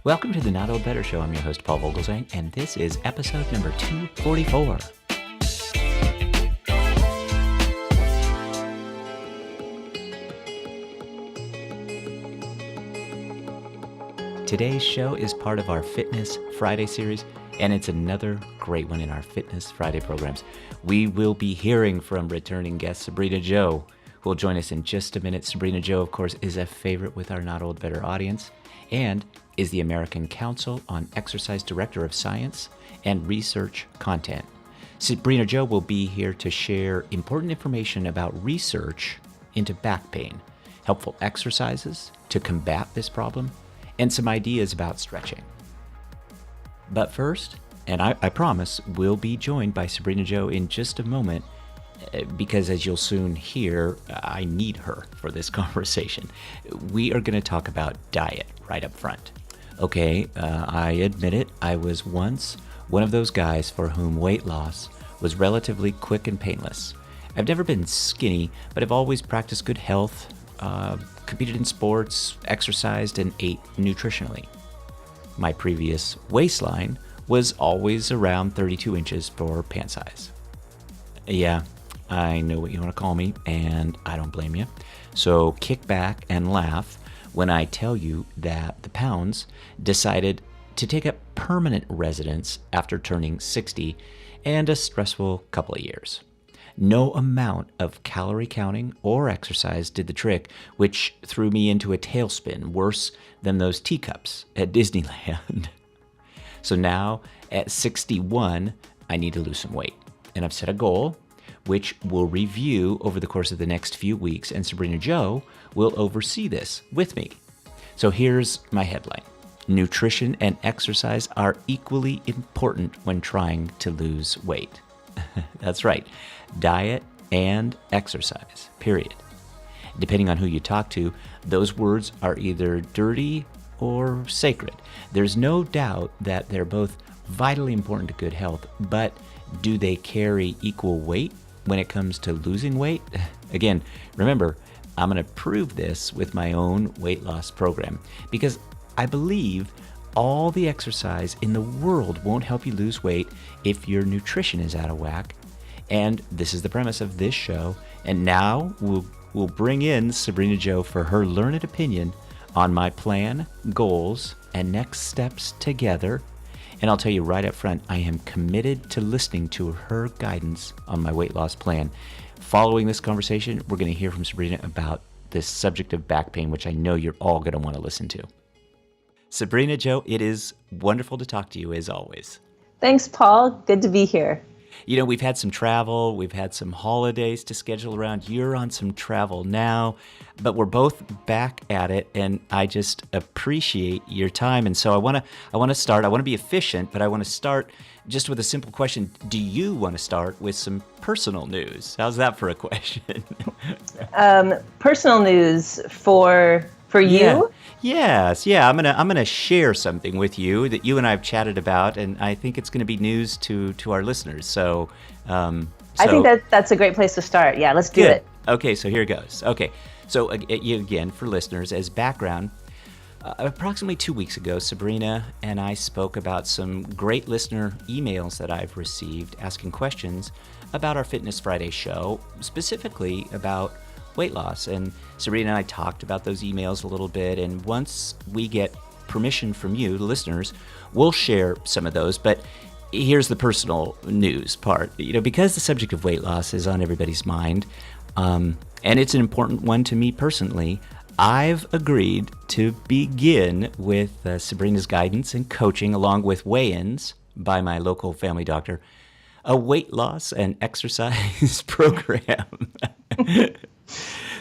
Welcome to the Not Old Better Show. I'm your host, Paul Vogelsang, and this is episode number 244. Today's show is part of our Fitness Friday series, and it's another great one in our Fitness Friday programs. We will be hearing from returning guest Sabrena Jo, who will join us in just a minute. Sabrena Jo, of course, is a favorite with our Not Old Better audience and is the American Council on Exercise Director of Science and Research Content. Sabrena Jo will be here to share important information about research into back pain, helpful exercises to combat this problem, and some ideas about stretching. But first, and I promise, we'll be joined by Sabrena Jo in just a moment, because as you'll soon hear, I need her for this conversation. We are going to talk about diet right up front. Okay, I admit it, I was once one of those guys for whom weight loss was relatively quick and painless. I've never been skinny, but I've always practiced good health, competed in sports, exercised, and ate nutritionally. My previous waistline was always around 32 inches for pant size. Yeah, I know what you want to call me, and I don't blame you. So kick back and laugh when I tell you that the pounds decided to take up permanent residence after turning 60 and a stressful couple of years. No amount of calorie counting or exercise did the trick, which threw me into a tailspin worse than those teacups at Disneyland. So now, at 61, I need to lose some weight. And I've set a goal, which we'll review over the course of the next few weeks, and Sabrena Jo will oversee this with me. So here's my headline. Nutrition and exercise are equally important when trying to lose weight. That's right. Diet and exercise, period. Depending on who you talk to, those words are either dirty or sacred. There's no doubt that they're both vitally important to good health, but do they carry equal weight when it comes to losing weight? Again, remember, I'm going to prove this with my own weight loss program because I believe all the exercise in the world won't help you lose weight if your nutrition is out of whack. And this is the premise of this show. And now we'll bring in Sabrena Jo for her learned opinion on my plan, goals, and next steps together. And I'll tell you right up front, I am committed to listening to her guidance on my weight loss plan. Following this conversation, we're going to hear from Sabrena about this subject of back pain, which I know you're all going to want to listen to. Sabrena Jo, it is wonderful to talk to you as always. Thanks, Paul. Good to be here. You know, we've had some travel, we've had some holidays to schedule around. You're on some travel now, but we're both back at it, and I just appreciate your time. And so I want to be efficient, but I want to start just with a simple question. Do you want to start with some personal news? How's that for a question? Personal news for you? Yes. Yeah. I'm gonna share something with you that you and I have chatted about, and I think it's gonna be news to our listeners. So I think that's a great place to start. Yeah, let's do it. Okay, so here goes. Okay, so again, for listeners, as background, approximately 2 weeks ago, Sabrena and I spoke about some great listener emails that I've received asking questions about our Fitness Friday show, specifically about weight loss. And Sabrena and I talked about those emails a little bit, and once we get permission from you, the listeners, we'll share some of those. But here's the personal news part. You know, because the subject of weight loss is on everybody's mind, and it's an important one to me personally, I've agreed to begin with Sabrena's guidance and coaching, along with weigh-ins by my local family doctor, a weight loss and exercise program.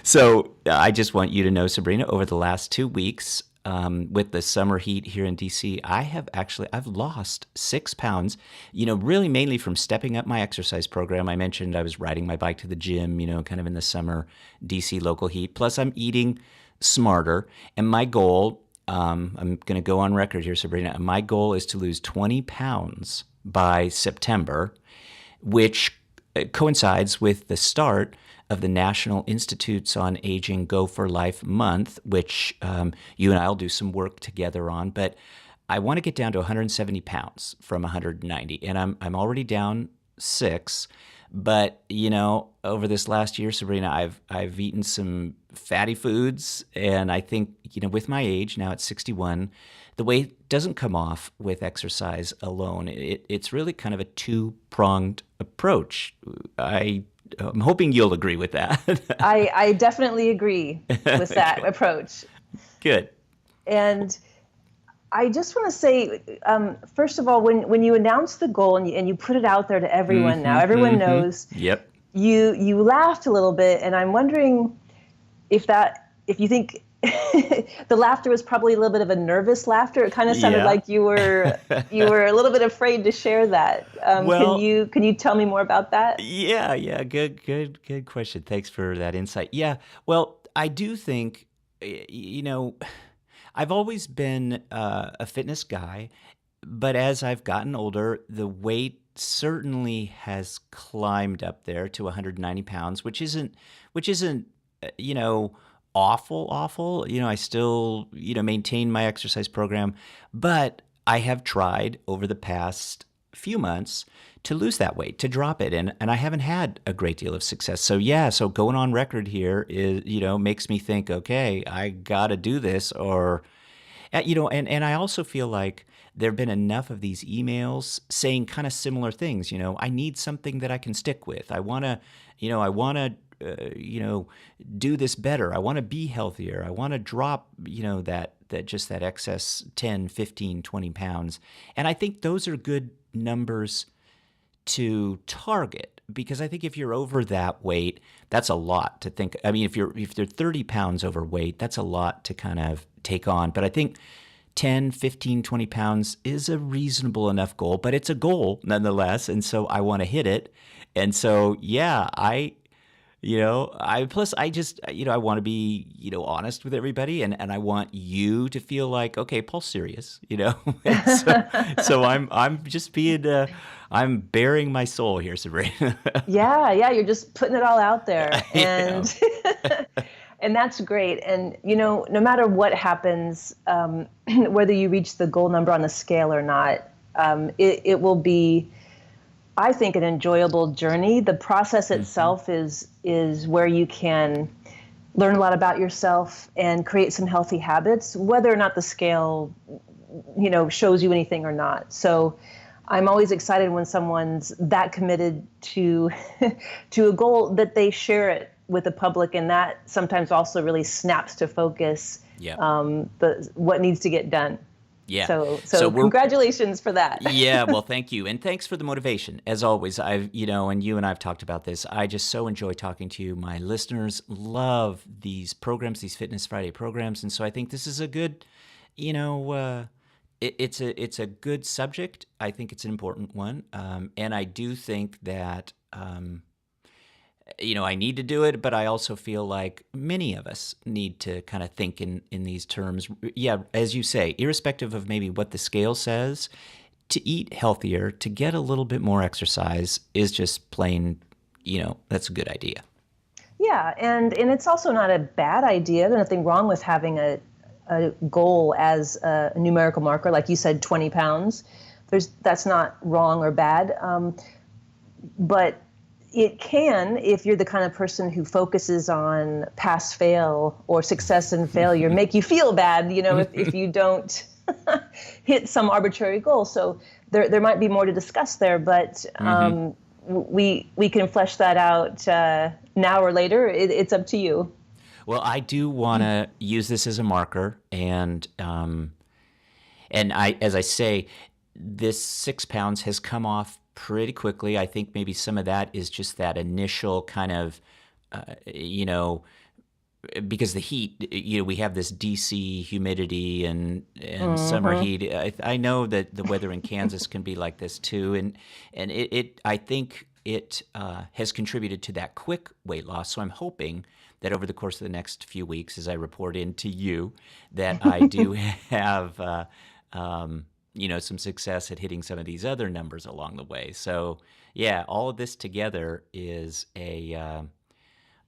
So I just want you to know, Sabrena, over the last 2 weeks, with the summer heat here in DC, I've lost 6 pounds, you know, really mainly from stepping up my exercise program. I mentioned I was riding my bike to the gym, you know, kind of in the summer DC local heat. Plus I'm eating smarter. And my goal, I'm going to go on record here, Sabrena, my goal is to lose 20 pounds by September, which coincides with the start of the National Institutes on Aging Go for Life month, which you and I will do some work together on. But I want to get down to 170 pounds from 190, and I'm already down 6. But over this last year, Sabrina, I've eaten some fatty foods, and I think with my age now at 61, the weight doesn't come off with exercise alone. It's really kind of a two-pronged approach. I'm hoping you'll agree with that. I definitely agree with that approach. Good. And I just want to say, first of all, when you announce the goal and you put it out there to everyone now, everyone knows. Yep. You laughed a little bit, and I'm wondering if you think the laughter was probably a little bit of a nervous laughter. It kind of sounded like you were a little bit afraid to share that. Well, can you tell me more about that? Yeah. Good question. Thanks for that insight. Yeah. Well, I do think, I've always been a fitness guy, but as I've gotten older, the weight certainly has climbed up there to 190 pounds, which isn't awful. I still maintain my exercise program, but I have tried over the past few months to lose that weight, to drop it, and I haven't had a great deal of success. So going on record here is makes me think, okay, I got to do this, or and I also feel like there have been enough of these emails saying kind of similar things. I need something that I can stick with. I want to do this better. I want to be healthier. I want to drop that excess 10, 15, 20 pounds. And I think those are good numbers to target, because I think if you're over that weight, that's a lot to think. I mean, if you're 30 pounds overweight, that's a lot to kind of take on. But I think 10, 15, 20 pounds is a reasonable enough goal, but it's a goal nonetheless. And so I want to hit it. And so, I want to be, honest with everybody, and I want you to feel like, okay, Paul's serious, so I'm just being, I'm bearing my soul here, Sabrina. Yeah, you're just putting it all out there, and and that's great. And no matter what happens, whether you reach the goal number on the scale or not, it will be, I think, an enjoyable journey. The process itself is where you can learn a lot about yourself and create some healthy habits, whether or not the scale, shows you anything or not. So I'm always excited when someone's that committed to to a goal that they share it with the public, and that sometimes also really snaps to focus what needs to get done. Yeah. So congratulations for that. Yeah, well, thank you. And thanks for the motivation. As always, and you and I have talked about this. I just so enjoy talking to you. My listeners love these programs, these Fitness Friday programs. And so I think this is a good, it's a good subject. I think it's an important one. And I do think that, I need to do it, but I also feel like many of us need to kind of think in these terms. Yeah, as you say, irrespective of maybe what the scale says, to eat healthier, to get a little bit more exercise is just plain, that's a good idea. Yeah, and it's also not a bad idea. There's nothing wrong with having a goal as a numerical marker, like you said, 20 pounds. That's not wrong or bad, but it can, if you're the kind of person who focuses on pass fail or success and failure, make you feel bad, if you don't hit some arbitrary goal. So there might be more to discuss there, but we can flesh that out now or later. It's up to you. Well, I do want to use this as a marker, and as I say, this 6 pounds has come off pretty quickly. I think maybe some of that is just that initial kind of, because the heat, we have this DC humidity and summer heat. I know that the weather in Kansas can be like this too, and I think it has contributed to that quick weight loss. So I'm hoping that over the course of the next few weeks, as I report in to you, that I do have some success at hitting some of these other numbers along the way. So yeah, all of this together is a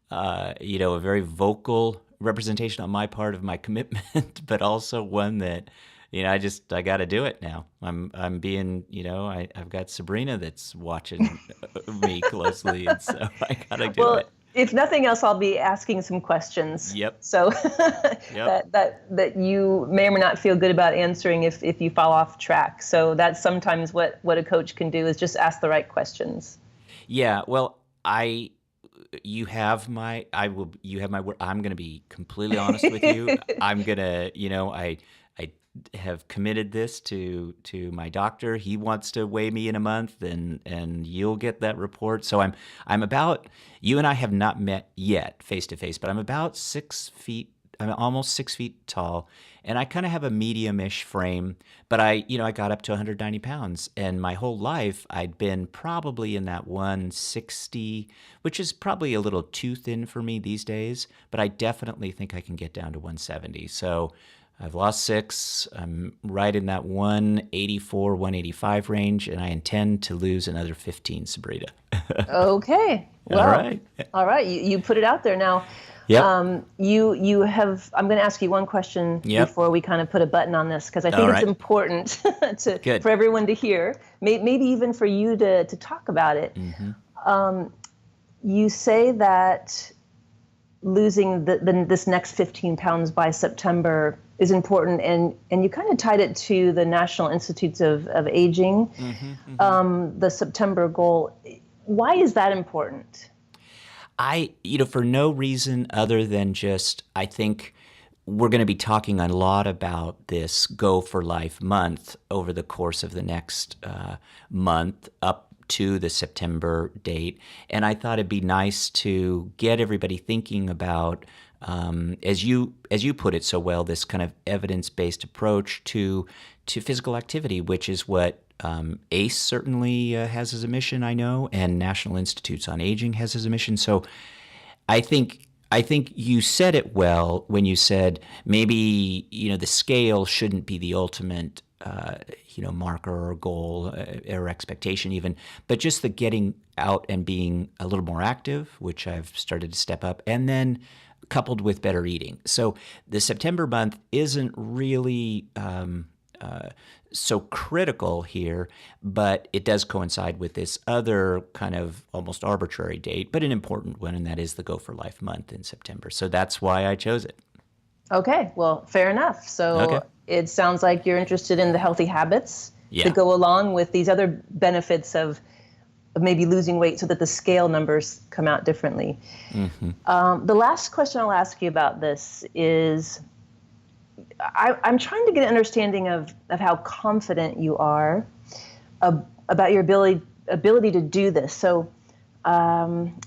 very vocal representation on my part of my commitment, but also one that, I got to do it now. I'm being, I've got Sabrina that's watching me closely, and so I got to do Well, it. if nothing else, I'll be asking some questions. Yep. So Yep. that you may or may not feel good about answering if you fall off track. So that's sometimes what a coach can do, is just ask the right questions. Yeah. Well, you have my word. I'm going to be completely honest with you. I'm going to, I have committed this to my doctor. He wants to weigh me in a month, and you'll get that report. So I'm about, you and I have not met yet face to face, but I'm about 6 feet. I'm almost 6 feet tall, and I kind of have a medium-ish frame. But I got up to 190 pounds, and my whole life I'd been probably in that 160, which is probably a little too thin for me these days. But I definitely think I can get down to 170. So I've lost 6. I'm right in that 184, 185 range, and I intend to lose another 15, Sabrina. Okay. All Well, right. all right. You put it out there now. Yep. You have. I'm going to ask you one question Yep. before we kind of put a button on this, because I All think it's right. important Good. for everyone to hear. Maybe even for you to talk about it. Mm-hmm. You say that losing this next 15 pounds by September is important, and you kind of tied it to the National Institutes of Aging, Mm-hmm. Mm-hmm. the September goal. Why is that important? For no reason other than just, I think we're going to be talking a lot about this Go for Life month over the course of the next month up to the September date. And I thought it'd be nice to get everybody thinking about, as you put it so well, this kind of evidence-based approach to physical activity, which is what ACE certainly has as a mission, I know, and National Institutes on Aging has as a mission. So I think you said it well when you said maybe the scale shouldn't be the ultimate marker or goal or expectation even, but just the getting out and being a little more active, which I've started to step up, and then coupled with better eating. So the September month isn't really so critical here, but it does coincide with this other kind of almost arbitrary date, but an important one, and that is the Go for Life month in September. So that's why I chose it. Okay, well, fair enough. Okay. So it sounds like you're interested in the healthy habits Yeah. that go along with these other benefits of maybe losing weight, so that the scale numbers come out differently. Mm-hmm. The last question I'll ask you about this is, I'm trying to get an understanding of how confident you are about your ability to do this. So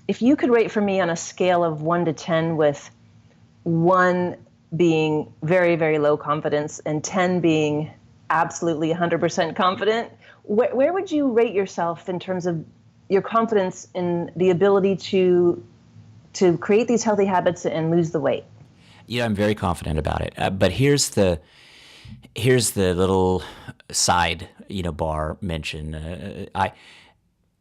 if you could rate for me on a scale of 1 to 10, with 1 being very, very low confidence and 10 being absolutely 100% confident, where would you rate yourself in terms of your confidence in the ability to create these healthy habits and lose the weight? Yeah, I'm very confident about it. But here's the little side, bar mention.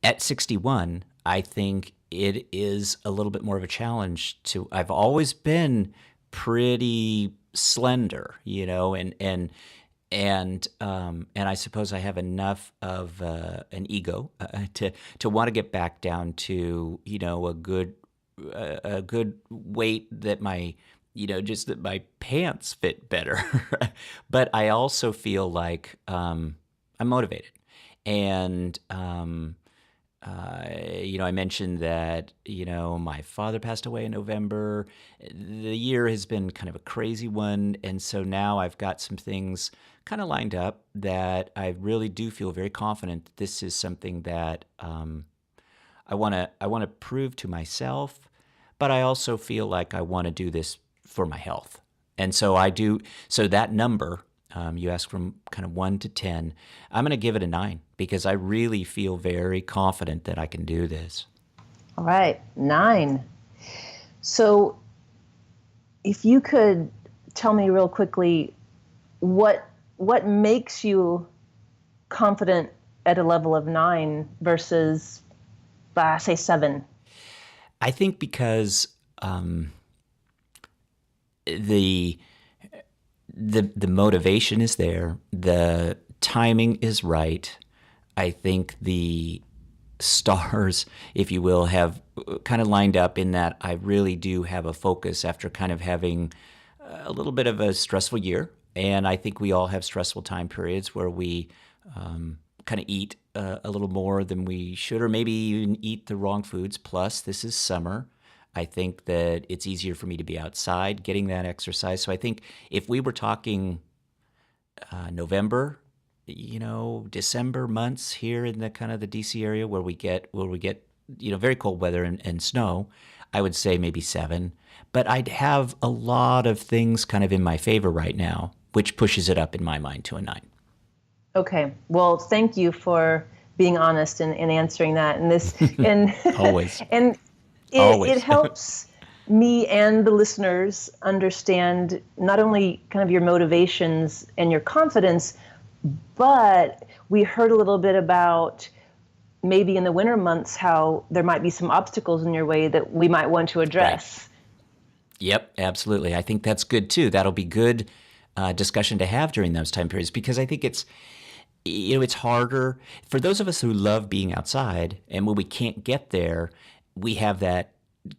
At 61, I think it is a little bit more of a challenge to. I've always been pretty slender, and I suppose I have enough of an ego to want to get back down to a good weight that just that my pants fit better. But I also feel like I'm motivated. And, I mentioned that, my father passed away in November. The year has been kind of a crazy one. And so now I've got some things kind of lined up that I really do feel very confident that this is something that I want to prove to myself, but I also feel like I want to do this for my health. And so I do. So that number, you ask from kind of 1 to 10, I'm going to give it a 9 because I really feel very confident that I can do this. All right, 9. So if you could tell me real quickly, what makes you confident at a level of 9 versus, say, 7? I think because the the motivation is there. The timing is right. I think the stars, if you will, have kind of lined up in that I really do have a focus after kind of having a little bit of a stressful year. And I think we all have stressful time periods where we kind of eat a little more than we should, or maybe even eat the wrong foods. Plus, this is summer. I think that it's easier for me to be outside getting that exercise. So I think if we were talking November, December months here in the kind of the DC area where we get very cold weather and snow, I would say maybe 7. But I'd have a lot of things kind of in my favor right now, which pushes it up in my mind to a 9. Okay. Well, thank you for being honest and answering that. And Always. And it helps me and the listeners understand not only kind of your motivations and your confidence, but we heard a little bit about maybe in the winter months how there might be some obstacles in your way that we might want to address. Right. Yep, absolutely. I think that's good too. That'll be good discussion to have during those time periods, because I think it's harder for those of us who love being outside, and when we can't get there, we have that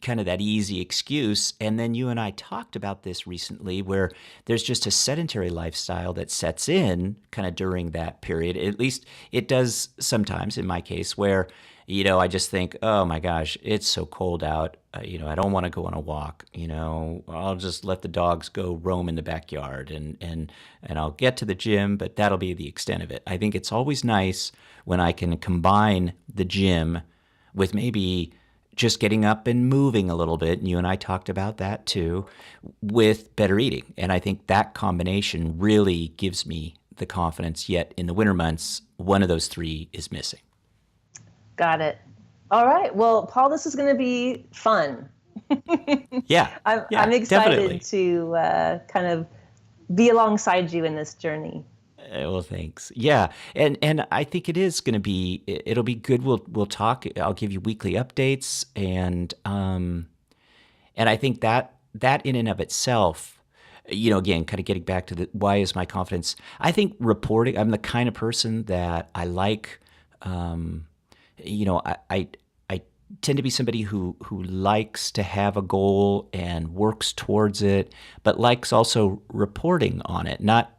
kind of that easy excuse. And then you and I talked about this recently, where there's just a sedentary lifestyle that sets in kind of during that period. At least it does sometimes in my case, where I just think, oh my gosh, it's so cold out. I don't want to go on a walk. I'll just let the dogs go roam in the backyard, and I'll get to the gym, but that'll be the extent of it. I think it's always nice when I can combine the gym with maybe just getting up and moving a little bit, and you and I talked about that too, with better eating. And I think that combination really gives me the confidence, yet in the winter months, one of those 3 is missing. Got it. All right. Well, Paul, this is going to be fun. Yeah. I'm excited definitely. to kind of be alongside you in this journey. Well, thanks. Yeah, and I think it'll be good. We'll talk. I'll give you weekly updates, and I think that in and of itself, again, kind of getting back to why is my confidence. I think reporting. I'm the kind of person that I like. I tend to be somebody who likes to have a goal and works towards it, but likes also reporting on it. Not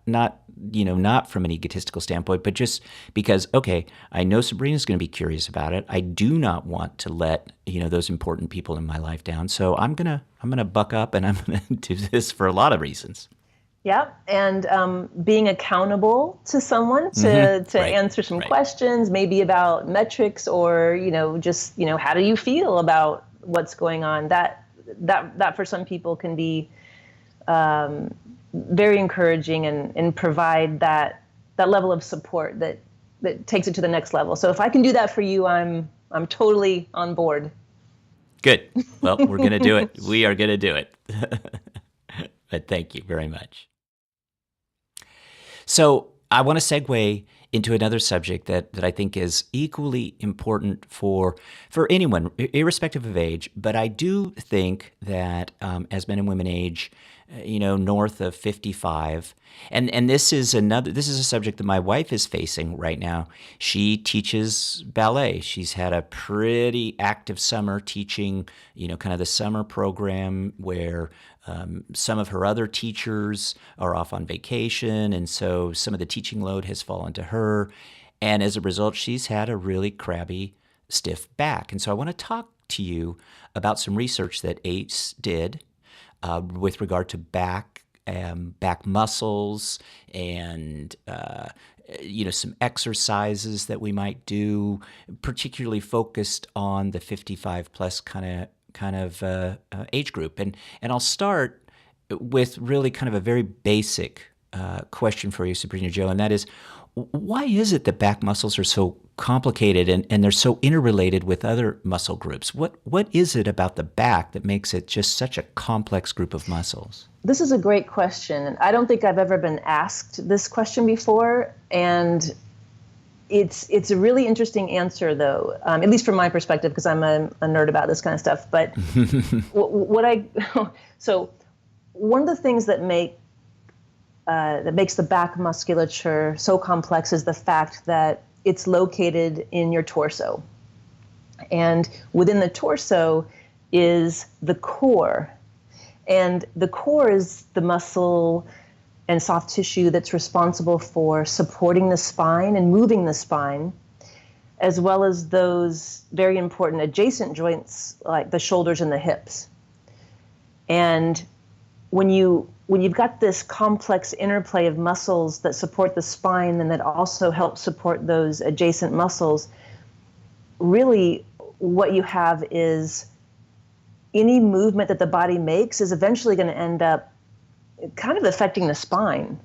from an egotistical standpoint, but just because, okay, I know Sabrina's going to be curious about it. I do not want to let, those important people in my life down. So I'm going to buck up, and I'm going to do this for a lot of reasons. Yeah. And being accountable to someone to Right. answer some Right. questions, maybe about metrics, or, just, how do you feel about what's going on? That for some people can be very encouraging and provide that level of support that takes it to the next level. So if I can do that for you, I'm totally on board. Good. Well, we're going to do it. We are going to do it. But thank you very much. So I want to segue into another subject that I think is equally important for anyone, irrespective of age. But I do think that as men and women age, north of 55, and this is a subject that my wife is facing right now. She teaches ballet. She's had a pretty active summer teaching, kind of the summer program where some of her other teachers are off on vacation, and so some of the teaching load has fallen to her. And as a result, she's had a really crabby, stiff back. And so I want to talk to you about some research that ACE did with regard to back muscles and some exercises that we might do, particularly focused on the 55 plus kind of age group. And I'll start with really kind of a very basic question for you, Sabrena Jo, and that is, why is it that back muscles are so complicated and they're so interrelated with other muscle groups? What is it about the back that makes it just such a complex group of muscles? This is a great question. I don't think I've ever been asked this question before, and it's a really interesting answer, though, at least from my perspective, because I'm a nerd about this kind of stuff. But so one of the things that make that makes the back musculature so complex is the fact that it's located in your torso. And within the torso is the core. And the core is the muscle and soft tissue that's responsible for supporting the spine and moving the spine, as well as those very important adjacent joints like the shoulders and the hips. And when you've got this complex interplay of muscles that support the spine and that also help support those adjacent muscles, really what you have is any movement that the body makes is eventually going to end up kind of affecting the spine.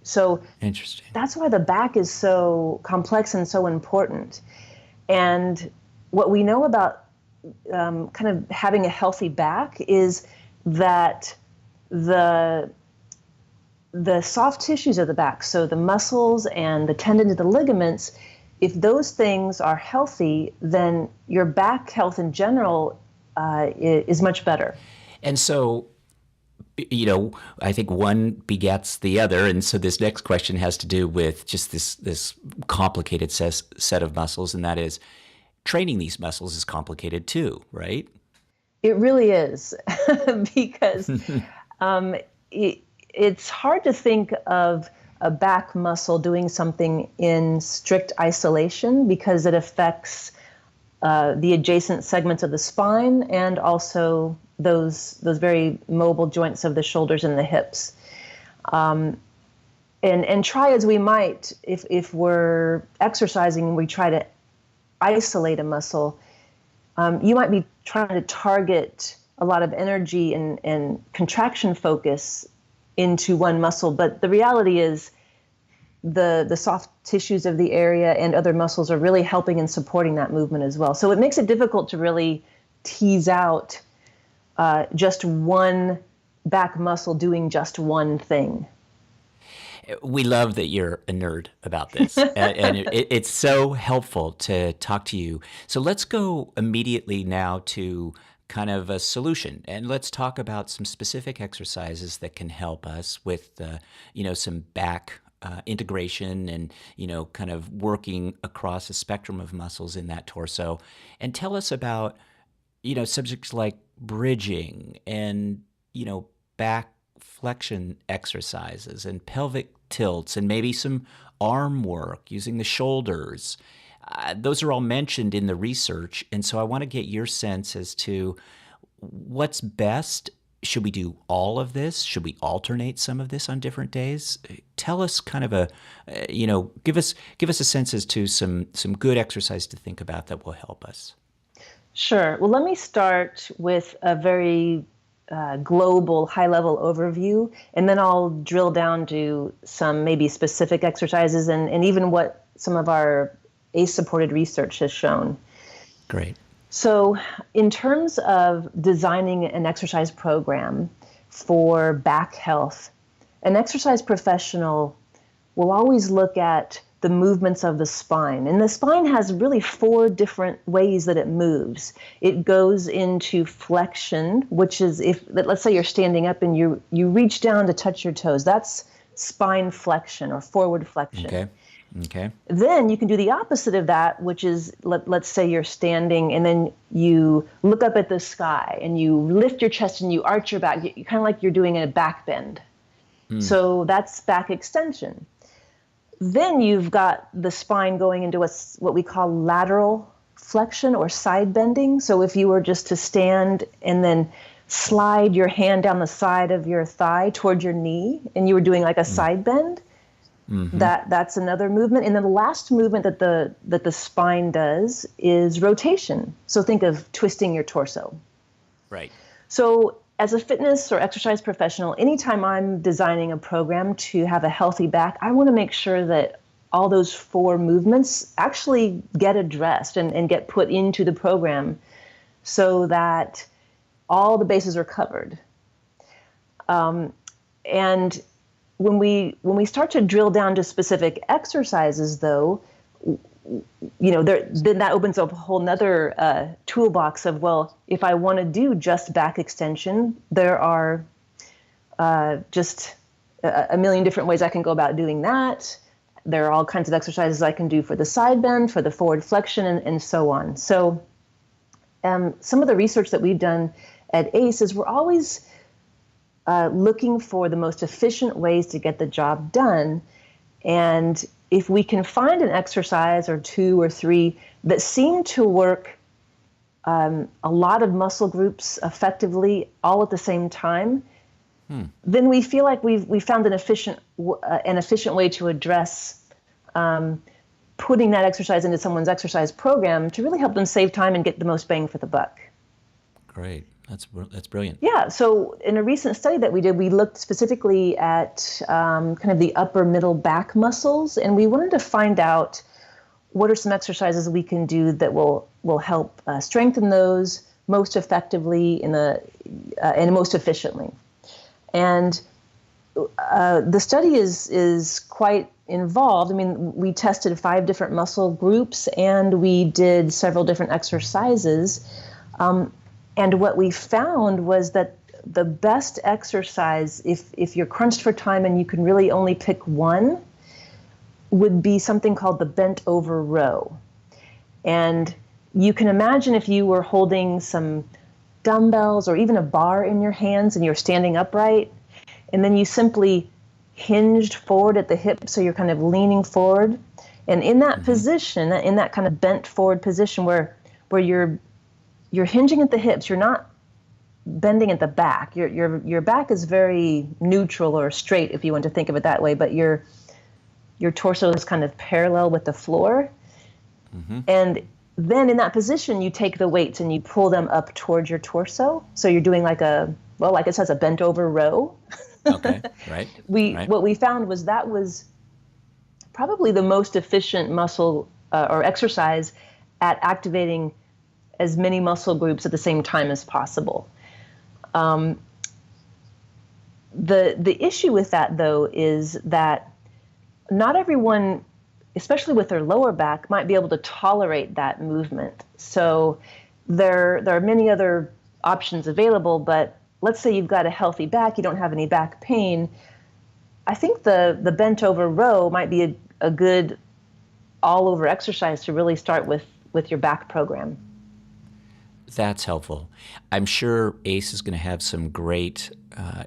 So interesting. That's why the back is so complex and so important. And what we know about kind of having a healthy back is that the soft tissues of the back, so the muscles and the tendons and the ligaments, if those things are healthy, then your back health in general is much better. And so, I think one begets the other. And so this next question has to do with just this complicated set of muscles, and that is training these muscles is complicated too, right? It really is, because it's hard to think of a back muscle doing something in strict isolation because it affects the adjacent segments of the spine and also those very mobile joints of the shoulders and the hips. And try as we might, if we're exercising and we try to isolate a muscle, you might be trying to target a lot of energy and contraction focus into one muscle, but the reality is the soft tissues of the area and other muscles are really helping and supporting that movement as well. So it makes it difficult to really tease out just one back muscle doing just one thing. We love that you're a nerd about this, and it's so helpful to talk to you. So let's go immediately now to kind of a solution, and let's talk about some specific exercises that can help us with, some back integration and, kind of working across a spectrum of muscles in that torso. And tell us about, subjects like bridging and, back flexion exercises and pelvic tilts and maybe some arm work using the shoulders. Those are all mentioned in the research. And so I want to get your sense as to what's best. Should we do all of this? Should we alternate some of this on different days? Tell us kind of give us a sense as to some good exercise to think about that will help us. Sure. Well, let me start with a very global, high-level overview, and then I'll drill down to some maybe specific exercises and even what some of our ACE-supported research has shown. Great. So in terms of designing an exercise program for back health, an exercise professional will always look at the movements of the spine. And the spine has really 4 different ways that it moves. It goes into flexion, which is let's say you're standing up and you reach down to touch your toes. That's spine flexion or forward flexion. Okay. Then you can do the opposite of that, which is let's say you're standing and then you look up at the sky and you lift your chest and you arch your back. You kind of like you're doing a back bend. So that's back extension. Then you've got the spine going into what we call lateral flexion or side bending. So if you were just to stand and then slide your hand down the side of your thigh toward your knee and you were doing like a side bend, that's another movement. And then the last movement that the spine does is rotation. So think of twisting your torso. Right. So as a fitness or exercise professional, anytime I'm designing a program to have a healthy back, I want to make sure that all those 4 movements actually get addressed and get put into the program so that all the bases are covered. And when we start to drill down to specific exercises, though, then that opens up a whole nother toolbox of, well, if I want to do just back extension, there are just a million different ways I can go about doing that. There are all kinds of exercises I can do for the side bend, for the forward flexion, and so on. So some of the research that we've done at ACE is we're always looking for the most efficient ways to get the job done. And if we can find an exercise or two or three that seem to work a lot of muscle groups effectively all at the same time, then we feel like we've found an efficient way to address putting that exercise into someone's exercise program to really help them save time and get the most bang for the buck. Great. That's brilliant. Yeah. So in a recent study that we did, we looked specifically at kind of the upper middle back muscles, and we wanted to find out what are some exercises we can do that will help strengthen those most effectively and most efficiently. And the study is quite involved. I mean, we tested 5 different muscle groups, and we did several different exercises. And what we found was that the best exercise, if you're crunched for time and you can really only pick one, would be something called the bent over row. And you can imagine if you were holding some dumbbells or even a bar in your hands and you're standing upright, and then you simply hinged forward at the hip, so you're kind of leaning forward. And in that position, in that kind of bent forward position where you're hinging at the hips, you're not bending at the back. Your back is very neutral or straight, if you want to think of it that way, but your torso is kind of parallel with the floor. And then in that position, you take the weights and you pull them up towards your torso. So you're doing like it says, a bent over row. Okay, right. What we found was that was probably the most efficient muscle or exercise at activating as many muscle groups at the same time as possible. The issue with that, though, is that not everyone, especially with their lower back, might be able to tolerate that movement. So there are many other options available, but let's say you've got a healthy back, you don't have any back pain. I think the bent over row might be a good all-over exercise to really start with your back program. That's helpful. I'm sure ACE is going to have some great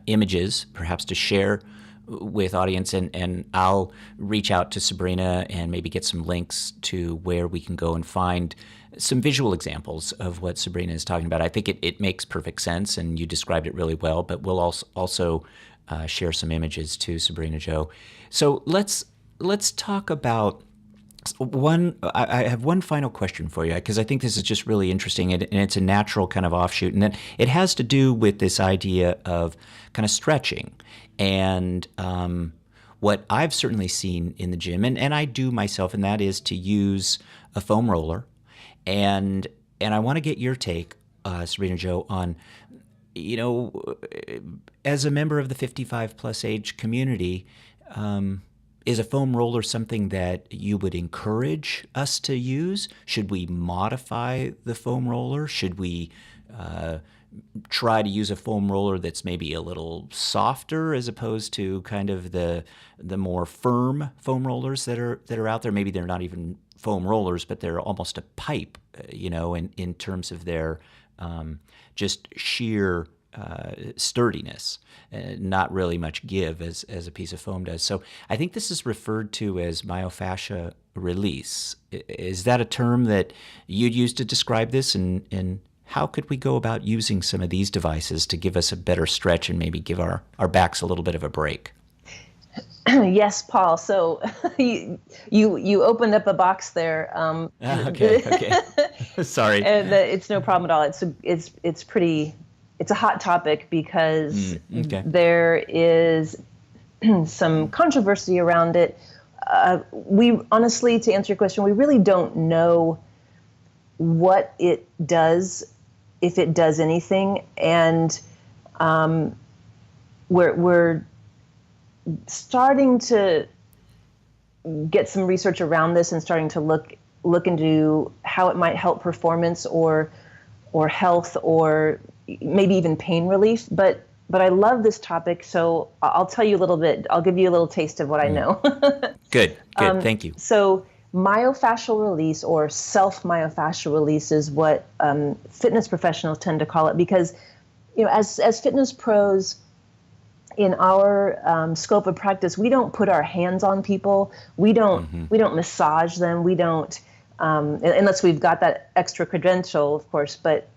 images, perhaps to share with audience, and I'll reach out to Sabrena and maybe get some links to where we can go and find some visual examples of what Sabrena is talking about. I think it makes perfect sense, and you described it really well, but we'll also share some images to Sabrena Jo. So let's talk about I have one final question for you, because I think this is just really interesting, and it's a natural kind of offshoot, and then it has to do with this idea of kind of stretching. And what I've certainly seen in the gym, and I do myself, and that is to use a foam roller. And I want to get your take, Sabrena Jo, on, as a member of the 55 plus age community, is a foam roller something that you would encourage us to use? Should we modify the foam roller? Should we try to use a foam roller that's maybe a little softer as opposed to kind of the more firm foam rollers that are out there? Maybe they're not even foam rollers, but they're almost a pipe, in terms of their just sheer sturdiness, not really much give as a piece of foam does. So I think this is referred to as myofascia release. Is that a term that you'd use to describe this? And how could we go about using some of these devices to give us a better stretch and maybe give our backs a little bit of a break? Yes, Paul. So you opened up a box there. Okay. Sorry. And it's no problem at all. It's a hot topic because there is some controversy around it. We honestly, to answer your question, we really don't know what it does, if it does anything, and we're starting to get some research around this and starting to look into how it might help performance or health or maybe even pain relief. But but I love this topic, so I'll tell you a little bit. I'll give you a little taste of what I know. Good. Thank you. So myofascial release, or self-myofascial release, is what fitness professionals tend to call it, because as fitness pros, in our scope of practice, we don't put our hands on people. We don't massage them. We don't unless we've got that extra credential, of course. But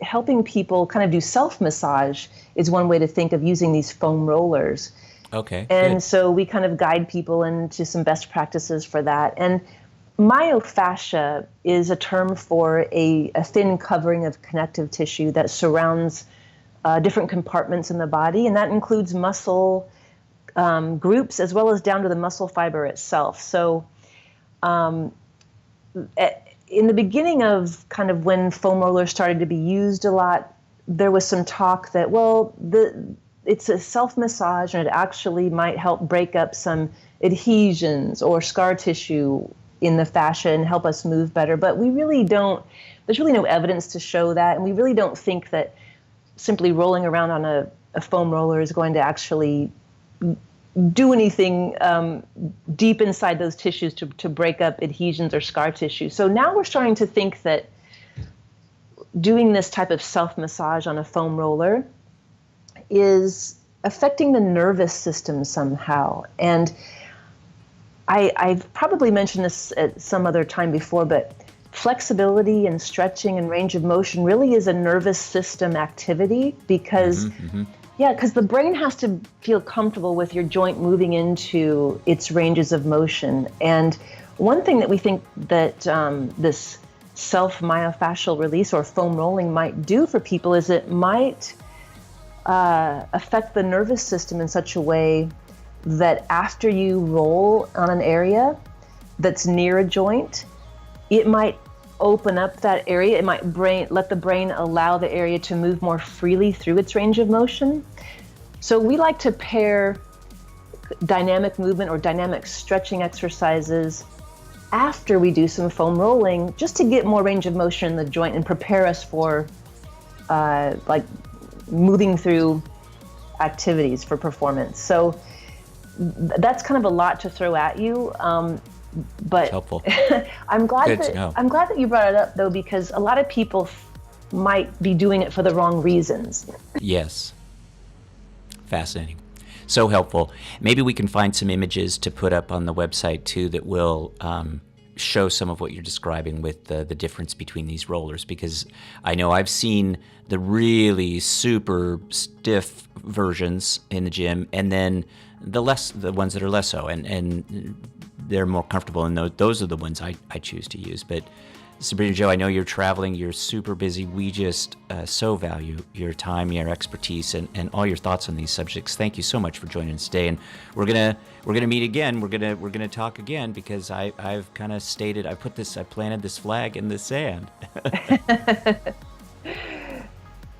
helping people kind of do self-massage is one way to think of using these foam rollers. Okay. And good. so we kind of guide people into some best practices for that. And myofascia is a term for a thin covering of connective tissue that surrounds different compartments in the body, and that includes muscle groups as well as down to the muscle fiber itself. So in the beginning of kind of when foam rollers started to be used a lot, there was some talk that, well, it's a self-massage and it actually might help break up some adhesions or scar tissue in the fascia and help us move better. But we really don't, there's really no evidence to show that, and we really don't think that simply rolling around on a foam roller is going to actually do anything deep inside those tissues to break up adhesions or scar tissue. So now we're starting to think that doing this type of self-massage on a foam roller is affecting the nervous system somehow. And I've probably mentioned this at some other time before, but flexibility and stretching and range of motion really is a nervous system activity, because because the brain has to feel comfortable with your joint moving into its ranges of motion. And one thing that we think that this self-myofascial release or foam rolling might do for people is it might affect the nervous system in such a way that after you roll on an area that's near a joint, it might open up that area. It might let the brain allow the area to move more freely through its range of motion. So we like to pair dynamic movement or dynamic stretching exercises after we do some foam rolling, just to get more range of motion in the joint and prepare us for like moving through activities for performance. So that's kind of a lot to throw at you. But helpful. I'm glad that you brought it up, though, because a lot of people might be doing it for the wrong reasons. Yes. Fascinating. So helpful. Maybe we can find some images to put up on the website too that will show some of what you're describing with the difference between these rollers, because I know I've seen the really super stiff versions in the gym, and then the ones that are less so, and they're more comfortable, and those are the ones I choose to use. But Sabrena Jo, I know you're traveling, you're super busy. We just so value your time, your expertise, and all your thoughts on these subjects. Thank you so much for joining us today. And we're gonna meet again. We're gonna talk again, because I've kind of stated, I planted this flag in the sand.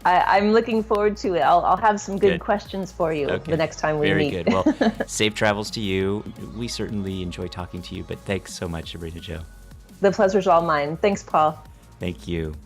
I'm looking forward to it. I'll have some good questions for you the next time we meet. Very good. Well, safe travels to you. We certainly enjoy talking to you, but thanks so much, Sabrena Jo. The pleasure's all mine. Thanks, Paul. Thank you.